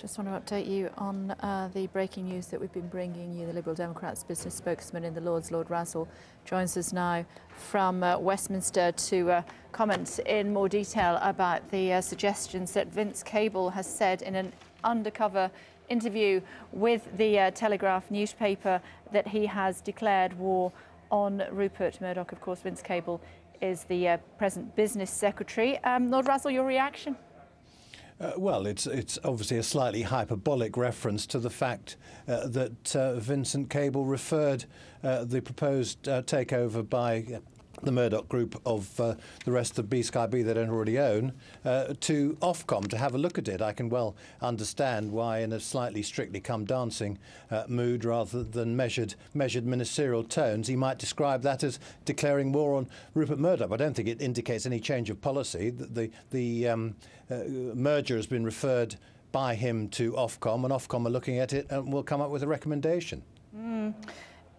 Just want to update you on the breaking news that we've been bringing you. The Liberal Democrats business spokesman in the Lords, Lord Razzall, joins us now from Westminster to comment in more detail about the suggestions that Vince Cable has said in an undercover interview with the Telegraph newspaper that he has declared war on Rupert Murdoch. Of course, Vince Cable is the present business secretary. Lord Razzall, your reaction? Well, it's obviously a slightly hyperbolic reference to the fact that Vincent Cable referred the proposed takeover by the Murdoch Group of the rest of BSkyB they don't already own to Ofcom to have a look at it. I can well understand why, in a slightly Strictly Come Dancing mood rather than measured ministerial tones, he might describe that as declaring war on Rupert Murdoch. I don't think it indicates any change of policy. The merger has been referred by him to Ofcom, and Ofcom are looking at it and will come up with a recommendation.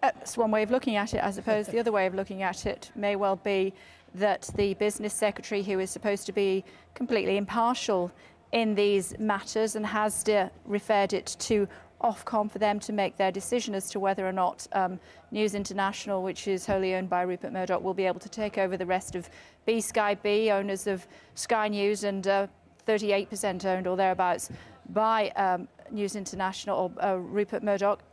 That's one way of looking at it. I suppose the other way of looking at it may well be that the business secretary, who is supposed to be completely impartial in these matters and has referred it to Ofcom for them to make their decision as to whether or not News International, which is wholly owned by Rupert Murdoch, will be able to take over the rest of BSkyB, owners of Sky News, and 38% owned or thereabouts by News International or Rupert Murdoch,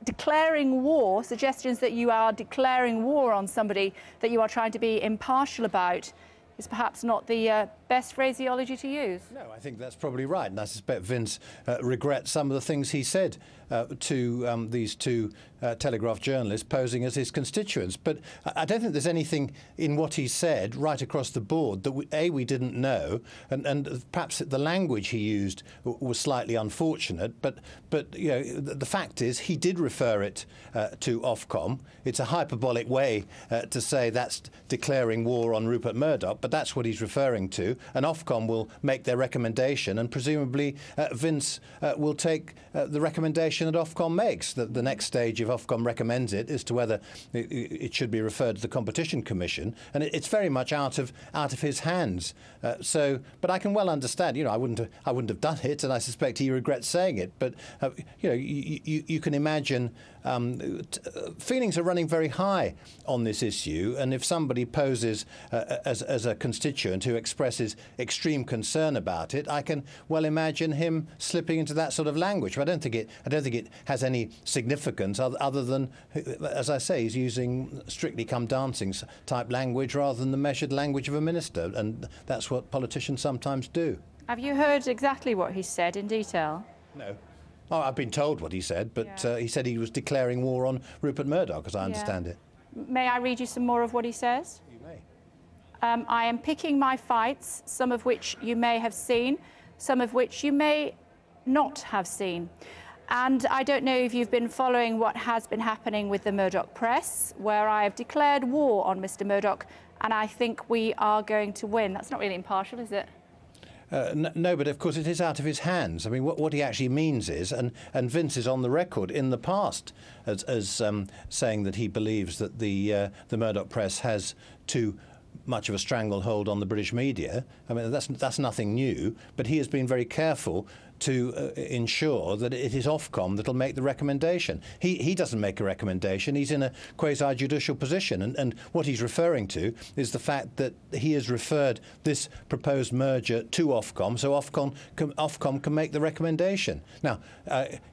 declaring war, suggestions that you are declaring war on somebody that you are trying to be impartial about, is perhaps not the best phraseology to use. No, I think that's probably right, and I suspect Vince regrets some of the things he said to these two Telegraph journalists posing as his constituents. But I don't think there's anything in what he said right across the board that we didn't know, and perhaps the language he used was slightly unfortunate. But you know, the fact is he did refer it to Ofcom. It's a hyperbolic way to say that's declaring war on Rupert Murdoch, but that's what he's referring to. And Ofcom will make their recommendation, and presumably Vince will take the recommendation that Ofcom makes. The next stage, if Ofcom recommends it, is to whether it should be referred to the Competition Commission, and it's very much out of his hands. But I can well understand. You know, I wouldn't have done it, and I suspect he regrets saying it. But you know, you can imagine feelings are running very high on this issue, and if somebody poses as a constituent who expresses extreme concern about it, I can well imagine him slipping into that sort of language. But I don't think it has any significance other than, as I say, he's using Strictly Come Dancing type language rather than the measured language of a minister, and that's what politicians sometimes do. Have you heard exactly what he said in detail? No. Oh, I've been told what he said, but he said he was declaring war on Rupert Murdoch, as I understand it. May I read you some more of what he says? You may. I am picking my fights, some of which you may have seen, some of which you may not have seen. And I don't know if you've been following what has been happening with the Murdoch press, where I have declared war on Mr. Murdoch, and I think we are going to win. That's not really impartial, is it? No, but of course it is out of his hands. I mean, what he actually means is, and Vince is on the record in the past as saying that he believes that the Murdoch press has too much of a stranglehold on the British media. I mean, that's nothing new, but he has been very careful to ensure that it is Ofcom that will make the recommendation. He doesn't make a recommendation. He's in a quasi-judicial position, and what he's referring to is the fact that he has referred this proposed merger to Ofcom, so Ofcom can make the recommendation. Now,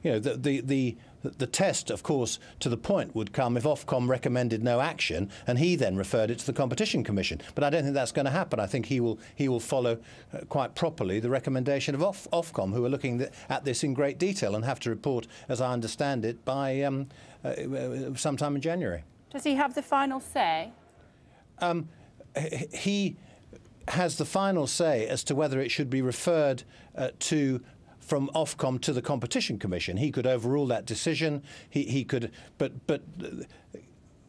you know, the test, of course, to the point would come if Ofcom recommended no action and he then referred it to the Competition Commission. But I don't think that's going to happen. I think he will follow quite properly the recommendation of Ofcom, who are looking at this in great detail and have to report, as I understand it, by sometime in January. Does he have the final say? He has the final say as to whether it should be referred from Ofcom to the Competition Commission. He could overrule that decision. He could, but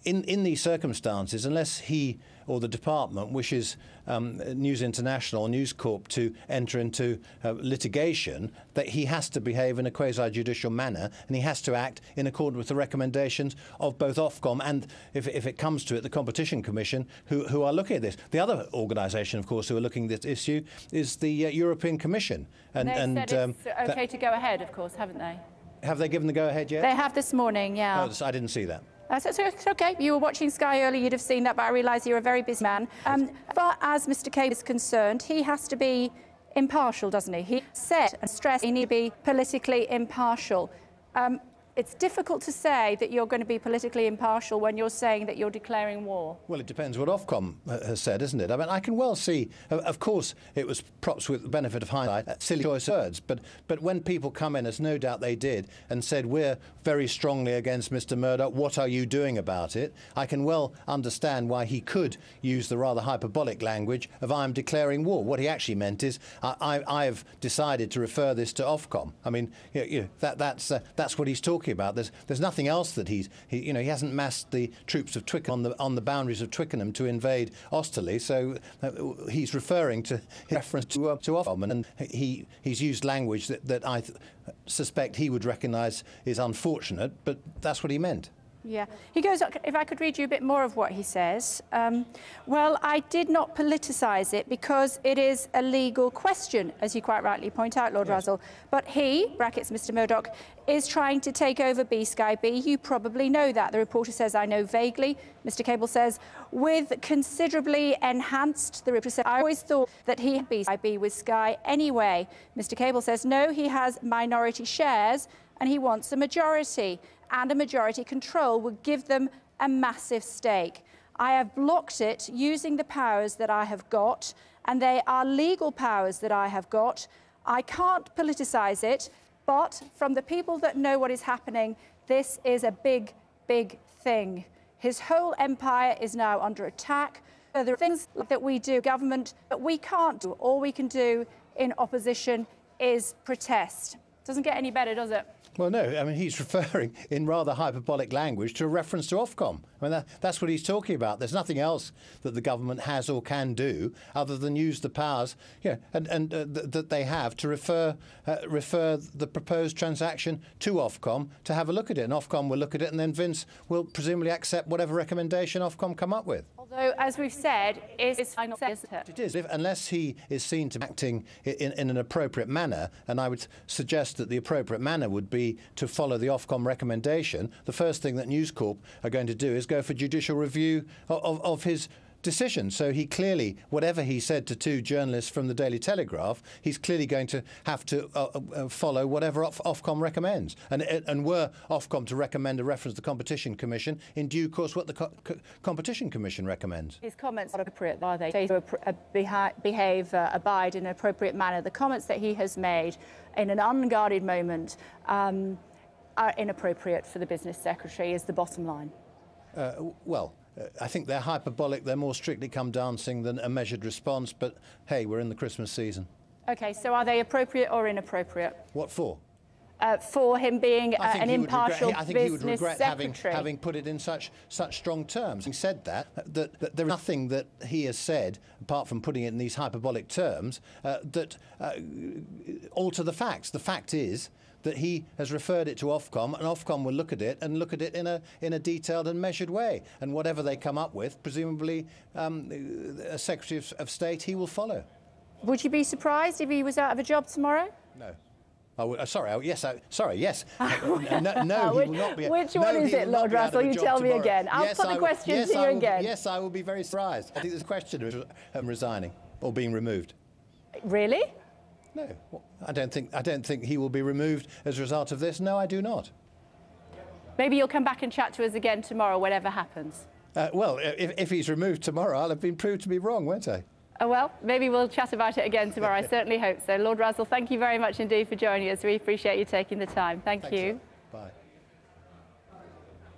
in these circumstances, unless he or the department wishes News International or News Corp to enter into litigation, that he has to behave in a quasi-judicial manner, and he has to act in accordance with the recommendations of both Ofcom and, if it comes to it, the Competition Commission, who are looking at this. The other organisation, of course, who are looking at this issue is the European Commission. And they said it's okay to go ahead, of course, haven't they? Have they given the go-ahead yet? They have this morning, yeah. Oh, I didn't see that. So it's OK. You were watching Sky earlier, you'd have seen that, but I realise you're a very busy man. As far as Mr Cable is concerned, he has to be impartial, doesn't he? He said and stressed he needs to be politically impartial. It's difficult to say that you're going to be politically impartial when you're saying that you're declaring war. Well, it depends what Ofcom has said, isn't it? I mean, I can well see, of course, it was perhaps with the benefit of hindsight, silly choice words, but when people come in, as no doubt they did, and said, we're very strongly against Mr Murdoch, what are you doing about it? I can well understand why he could use the rather hyperbolic language of I'm declaring war. What he actually meant is, I've decided to refer this to Ofcom. I mean, that's what he's talking about. There's nothing else that he hasn't massed the troops of Twickenham on the boundaries of Twickenham to invade Osterley, so he's referring to reference to Ofcom, and he's used language that I suspect he would recognise is unfortunate, but that's what he meant. Yeah. He goes, if I could read you a bit more of what he says. Well, I did not politicise it because it is a legal question, as you quite rightly point out, Lord Razzall. But he, brackets Mr Murdoch, is trying to take over B-Sky B. You probably know that. The reporter says, I know vaguely. Mr Cable says, with considerably enhanced, the reporter said, I always thought that he had B-Sky B with Sky anyway. Mr Cable says, no, he has minority shares and he wants a majority. And a majority control would give them a massive stake. I have blocked it using the powers that I have got, and they are legal powers that I have got. I can't politicise it, but from the people that know what is happening, this is a big, big thing. His whole empire is now under attack. There are things that we do, government, that we can't do. All we can do in opposition is protest. Doesn't get any better, does it? Well, no, I mean, he's referring in rather hyperbolic language to a reference to Ofcom. I mean, that's what he's talking about. There's nothing else that the government has or can do other than use the powers that they have to refer the proposed transaction to Ofcom to have a look at it. And Ofcom will look at it, and then Vince will presumably accept whatever recommendation Ofcom come up with. Although, as we've said, it's final, isn't it? It is, unless he is seen to be acting in an appropriate manner, and I would suggest that the appropriate manner would be to follow the Ofcom recommendation. The first thing that News Corp are going to do is go for judicial review of his decision. So he clearly, whatever he said to two journalists from the Daily Telegraph, he's clearly going to have to follow whatever Ofcom recommends. And were Ofcom to recommend a reference to the Competition Commission, in due course what the Competition Commission recommends. His comments are appropriate, are they? Abide in an appropriate manner. The comments that he has made in an unguarded moment are inappropriate for the Business Secretary, is the bottom line. I think they're hyperbolic. They're more Strictly Come Dancing than a measured response. But, hey, we're in the Christmas season. OK, so are they appropriate or inappropriate? What for? For him being an impartial I think he would regret having put it in such strong terms. He said that there's nothing that he has said, apart from putting it in these hyperbolic terms, that alter the facts. The fact is that he has referred it to Ofcom, and Ofcom will look at it in a detailed and measured way. And whatever they come up with, presumably a Secretary of State, he will follow. Would you be surprised if he was out of a job tomorrow? No. Yes. No, he will not be. Which one is it, Lord Razzall? You tell me again. I'll put the question to you again. Yes, I will be very surprised. I think there's a question of resigning or being removed. Really? No, I don't think he will be removed as a result of this. No, I do not. Maybe you'll come back and chat to us again tomorrow, whatever happens. Well, if he's removed tomorrow, I'll have been proved to be wrong, won't I? Well, maybe we'll chat about it again tomorrow. I certainly hope so. Lord Razzall, thank you very much indeed for joining us. We appreciate you taking the time. Thanks, you. Bye.